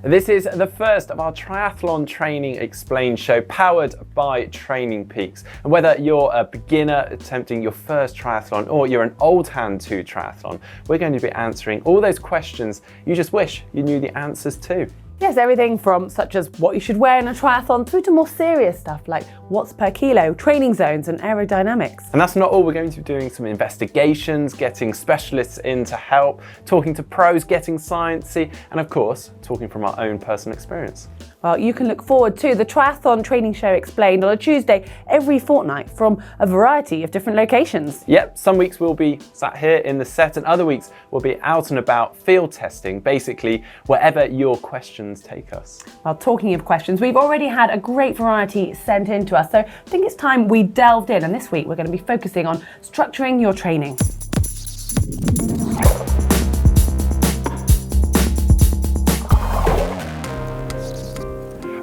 This is the first of our Triathlon Training Explained show powered by Training Peaks. And whether you're a beginner attempting your first triathlon or you're an old hand to triathlon, we're going to be answering all those questions you just wish you knew the answers to. Yes, everything from such as what you should wear in a triathlon through to more serious stuff like watts per kilo, training zones and aerodynamics. And that's not all. We're going to be doing some investigations, getting specialists in to help, talking to pros, getting sciencey, and of course, talking from our own personal experience. Well, you can look forward to the Triathlon Training Show Explained on a Tuesday every fortnight from a variety of different locations. Yep, some weeks we'll be sat here in the set and other weeks we'll be out and about field testing, basically wherever your questions take us. Well, talking of questions, we've already had a great variety sent in to us, so I think it's time we delved in, and this week we're going to be focusing on structuring your training.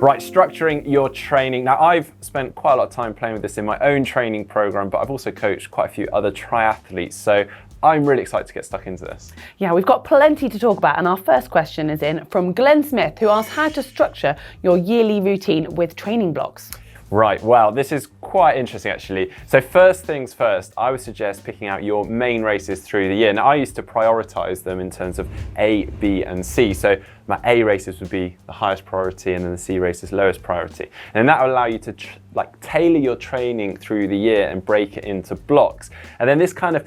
Right, structuring your training. Now, I've spent quite a lot of time playing with this in my own training program, but I've also coached quite a few other triathletes, so I'm really excited to get stuck into this. Yeah, we've got plenty to talk about, and our first question is in from Glenn Smith, who asks how to structure your yearly routine with training blocks. Right, well, this is quite interesting actually. So first things first, I would suggest picking out your main races through the year. Now, I used to prioritize them in terms of A, B, and C. So my A races would be the highest priority and then the C races lowest priority. And that will allow you to tailor your training through the year and break it into blocks. And then this kind of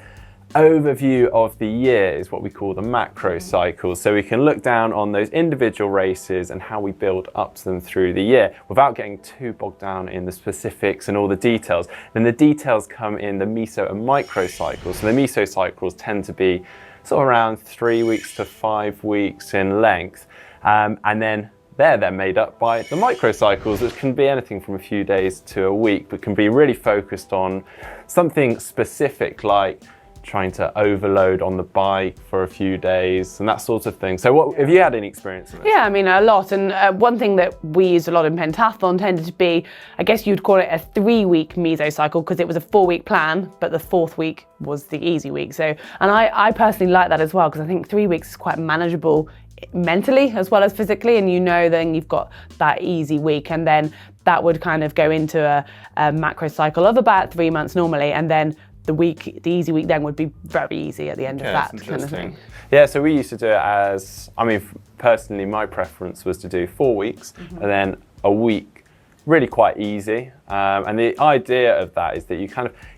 overview of the year is what we call the macro cycle. So we can look down on those individual races and how we build up to them through the year without getting too bogged down in the specifics and all the details. Then the details come in the meso and micro cycles. So the meso cycles tend to be sort of around 3 weeks to 5 weeks in length. And then they're made up by the microcycles, which can be anything from a few days to a week, but can be really focused on something specific like trying to overload on the bike for a few days and that sort of thing. So what have you had any experience in this? Yeah, I mean, a lot. And one thing that we used a lot in pentathlon tended to be, I guess you'd call it a 3-week mesocycle because it was a 4-week plan, but the 4th week was the easy week. So, and I personally like that as well because I think 3 weeks is quite manageable mentally as well as physically, and you know then you've got that easy week, and then that would kind of go into a macro cycle of about 3 months normally, and then the easy week then would be very easy at the end of that kind of thing. Yeah, so we used to do it as, I mean, personally, my preference was to do 4 weeks and then a week, really quite easy. And the idea of that is that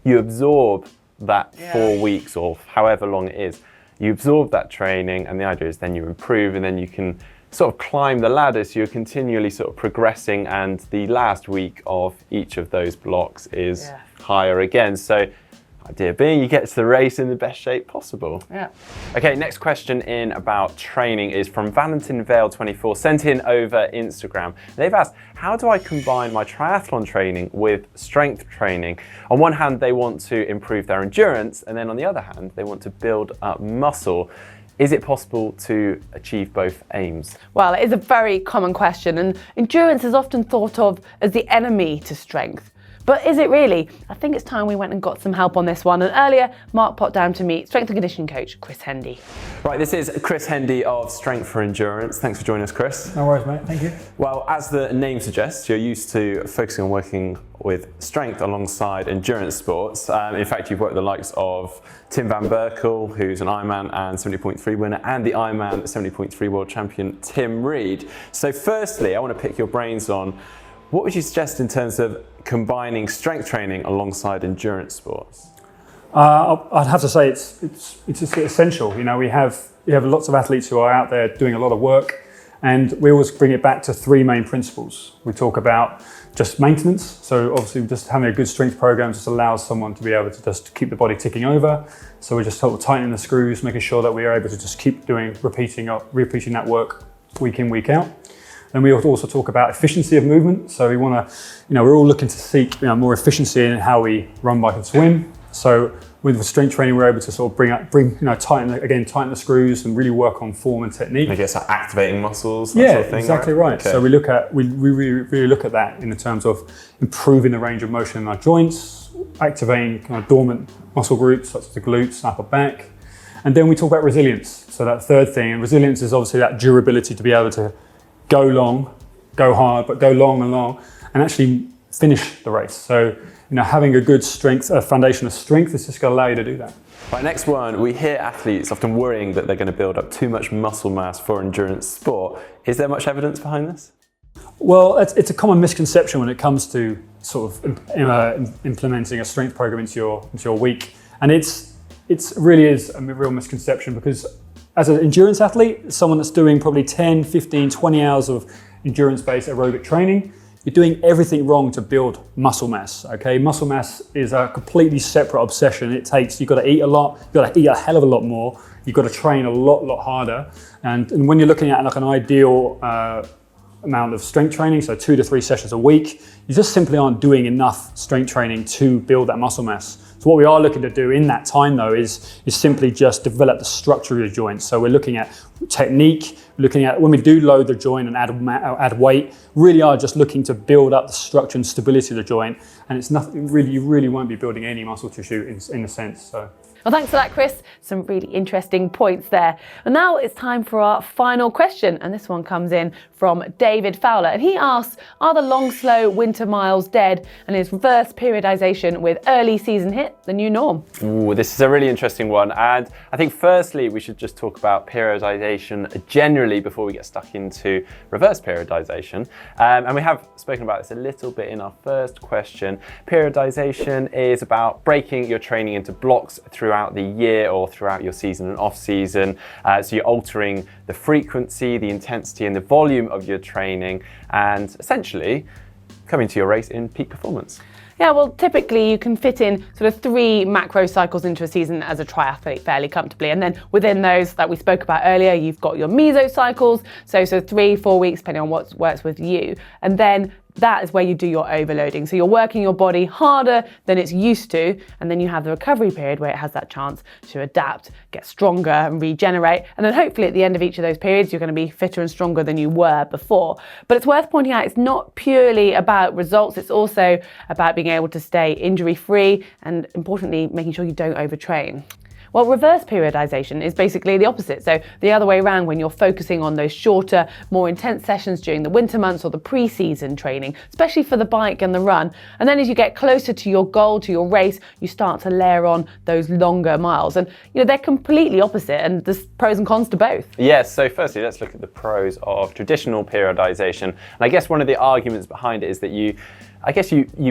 you absorb that 4 weeks or however long it is. You absorb that training, and the idea is then you improve, and then you can sort of climb the ladder, so you're continually sort of progressing, and the last week of each of those blocks is higher again. So idea being you get to the race in the best shape possible. Yeah. Okay, next question in about training is from Valentin Vale 24, sent in over Instagram. They've asked, how do I combine my triathlon training with strength training? On one hand, they want to improve their endurance, and then on the other hand, they want to build up muscle. Is it possible to achieve both aims? Well, it is a very common question, and endurance is often thought of as the enemy to strength. But is it really? I think it's time we went and got some help on this one. And earlier, Mark popped down to meet strength and conditioning coach, Chris Hendy. Right, this is Chris Hendy of Strength for Endurance. Thanks for joining us, Chris. No worries, mate. Thank you. Well, as the name suggests, you're used to focusing on working with strength alongside endurance sports. In fact, you've worked with the likes of Tim Van Berkel, who's an Ironman and 70.3 winner, and the Ironman 70.3 world champion, Tim Reed. So firstly, I want to pick your brains on what would you suggest in terms of combining strength training alongside endurance sports? I'd have to say it's essential. You know, we have lots of athletes who are out there doing a lot of work, and we always bring it back to 3 main principles. We talk about just maintenance. So obviously just having a good strength program just allows someone to be able to just keep the body ticking over. So we're just sort of tightening the screws, making sure that we are able to just keep repeating that work week in, week out. And we also talk about efficiency of movement. So we want to, we're all looking to seek more efficiency in how we run, bike and swim. So with the strength training, we're able to sort of tighten the screws and really work on form and technique. I guess like activating muscles, that sort of thing, exactly right. Okay. So we really look at that in the terms of improving the range of motion in our joints, activating kind of dormant muscle groups such as the glutes, upper back. And then we talk about resilience. So that third thing, and resilience is obviously that durability to be able to go long, go hard, but go long and long, and actually finish the race. So, having a good foundation of strength is just going to allow you to do that. Right, next one, we hear athletes often worrying that they're going to build up too much muscle mass for endurance sport. Is there much evidence behind this? Well, it's a common misconception when it comes to sort of implementing a strength program into your week, and it's really is a real misconception, because as an endurance athlete, someone that's doing probably 10, 15, 20 hours of endurance-based aerobic training, you're doing everything wrong to build muscle mass, okay? Muscle mass is a completely separate obsession. You've got to eat a lot, you've got to eat a hell of a lot more, you've got to train a lot harder. And when you're looking at like an ideal amount of strength training, so 2 to 3 sessions a week, you just simply aren't doing enough strength training to build that muscle mass. So what we are looking to do in that time though is simply just develop the structure of your joints. So we're looking at technique, looking at when we do load the joint and add weight, really are just looking to build up the structure and stability of the joint. And it's nothing really, you really won't be building any muscle tissue in a sense. So. Well, thanks for that, Chris. Some really interesting points there. And now it's time for our final question. And this one comes in from David Fowler. And he asks, are the long, slow winter miles dead? And is reverse periodization with early season hit the new norm? Ooh, this is a really interesting one. And I think firstly, we should just talk about periodization generally before we get stuck into reverse periodization. And we have spoken about this a little bit in our first question. Periodization is about breaking your training into blocks throughout the year or throughout your season and off season. So you're altering the frequency, the intensity and the volume of your training, and essentially coming to your race in peak performance. Yeah, well, typically you can fit in sort of 3 macro cycles into a season as a triathlete fairly comfortably. And then within those that we spoke about earlier, you've got your mesocycles, so 3-4 weeks, depending on what works with you. And then that is where you do your overloading. So you're working your body harder than it's used to, and then you have the recovery period where it has that chance to adapt, get stronger and regenerate. And then hopefully at the end of each of those periods, you're going to be fitter and stronger than you were before. But it's worth pointing out it's not purely about results. It's also about being able to stay injury-free and, importantly, making sure you don't overtrain. Well, reverse periodization is basically the opposite. So the other way around, when you're focusing on those shorter, more intense sessions during the winter months or the pre-season training, especially for the bike and the run. And then as you get closer to your goal, to your race, you start to layer on those longer miles. And they're completely opposite, and there's pros and cons to both. Yes, so firstly, let's look at the pros of traditional periodization. And I guess one of the arguments behind it is that you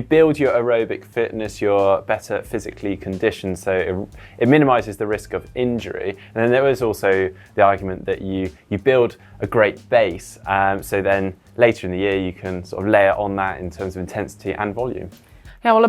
build your aerobic fitness, you're better physically conditioned, so it minimizes the risk of injury. And then there is also the argument that you build a great base, so then later in the year you can sort of layer on that in terms of intensity and volume. Yeah, well,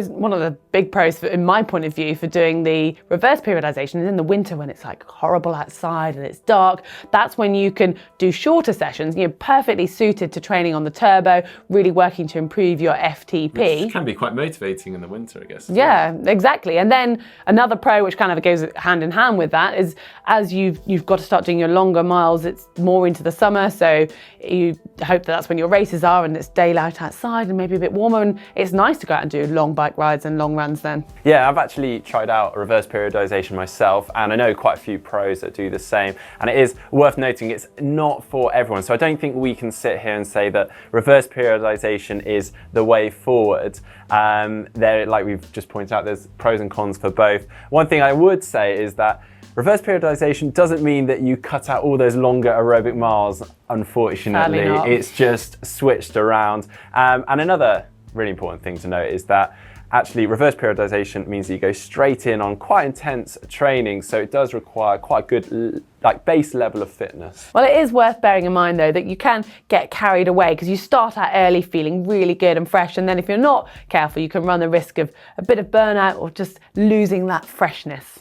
one of the big pros, in my point of view, for doing the reverse periodization is in the winter when it's like horrible outside and it's dark. That's when you can do shorter sessions. You're perfectly suited to training on the turbo, really working to improve your FTP. Which can be quite motivating in the winter, I guess. Yeah, exactly. And then another pro, which kind of goes hand in hand with that, is as you've got to start doing your longer miles, it's more into the summer. So you hope that that's when your races are and it's daylight outside and maybe a bit warmer, and it's nice to go out and do long bike rides and long runs then. Yeah, I've actually tried out reverse periodization myself, and I know quite a few pros that do the same, and it is worth noting it's not for everyone. So I don't think we can sit here and say that reverse periodization is the way forward. Like we've just pointed out, there's pros and cons for both. One thing I would say is that reverse periodization doesn't mean that you cut out all those longer aerobic miles, unfortunately. It's just switched around. And another really important thing to note is that actually reverse periodization means that you go straight in on quite intense training, so it does require quite a good base level of fitness. Well, it is worth bearing in mind though that you can get carried away because you start out early feeling really good and fresh, and then if you're not careful you can run the risk of a bit of burnout or just losing that freshness.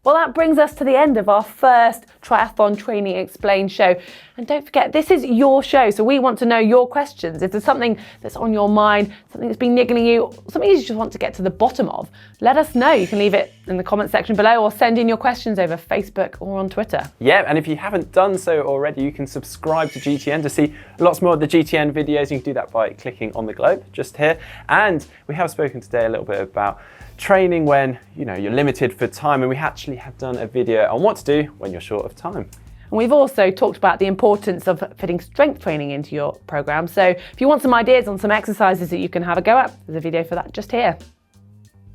Well, that brings us to the end of our first Triathlon Training Explained show. And don't forget, this is your show, so we want to know your questions. If there's something that's on your mind, something that's been niggling you, something you just want to get to the bottom of, let us know. You can leave it in the comment section below or send in your questions over Facebook or on Twitter. Yeah, and if you haven't done so already, you can subscribe to GTN to see lots more of the GTN videos. You can do that by clicking on the globe just here. And we have spoken today a little bit about training when you're limited for time, and we actually have done a video on what to do when you're short of time. And we've also talked about the importance of fitting strength training into your program. So if you want some ideas on some exercises that you can have a go at, there's a video for that just here.